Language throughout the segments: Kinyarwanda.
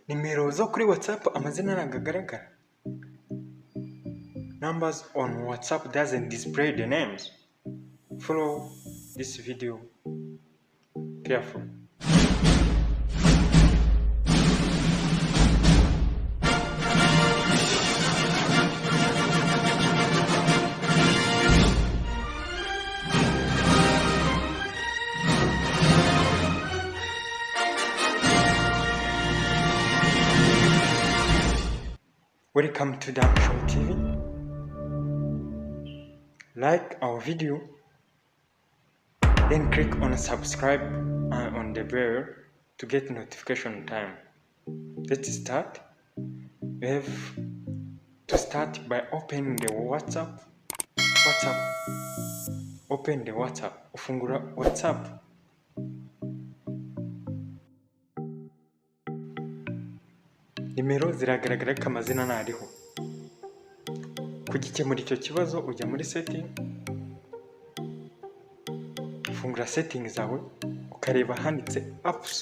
Nimero zo kuri WhatsApp amazina aragaragara. Numbers on WhatsApp doesn't display the names. Follow this video carefully. Welcome to Show TV. Like our video, then click on subscribe and on the bell to get notification time. Let's start. We have to start by opening the WhatsApp. Open the WhatsApp. Ufungura WhatsApp. Nimero ziragaragara ko amazina ntariho. Kugikemura icyo kibazo ujya muri setting, ufungura setting zawe ukareba handitse apps,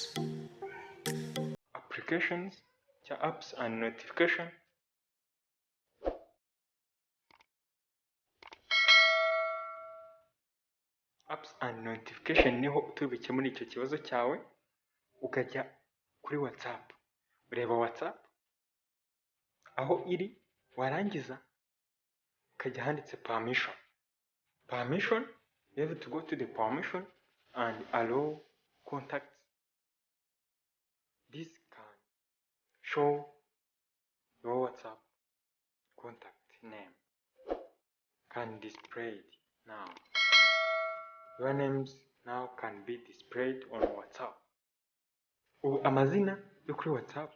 applications cya apps and notification. Apps and notification niho tubikemura icyo kibazo cyawe. Ukajya kuri WhatsApp, ureba WhatsApp aho iri, warangiza ukajya handitse permission. You have to go to the permission and allow contacts. This can show your WhatsApp contact name, can display it now. Your names now can be displayed on WhatsApp. Amazina yo kuri WhatsApp,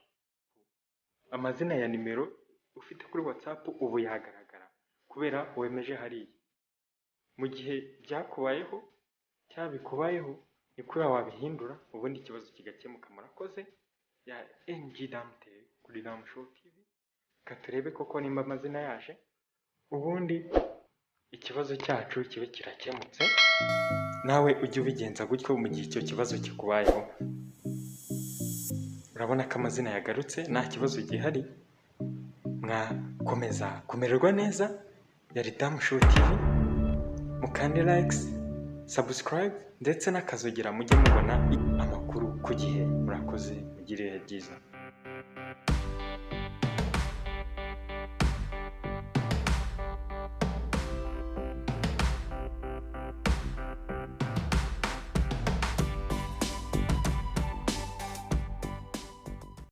amazina ya nimero ufite kuri WhatsApp ubu yagaragara kubera wemeje hariya. Mu gihe byakubayeho cyangwa bikubayeho ni kuri wabihindura ubundi ikibazo kigakemuka. Murakoze ya NG kuri Show TV. Katurebe koko nimba amazina yaje, ubundi ikibazo cyacu kibe kirakemutse. Nawe ujye ubigenza gutyo mu gihe icyo kibazo kikubayeho. Urabona ko amazina yagarutse, nta kibazo gihari. Mwakomeza kumererwa neza. Yari Show TV. Mukande likes, subscribe ndetse n'akazogera mujye mubona amakuru ku gihe. Murakoze, mugire byiza.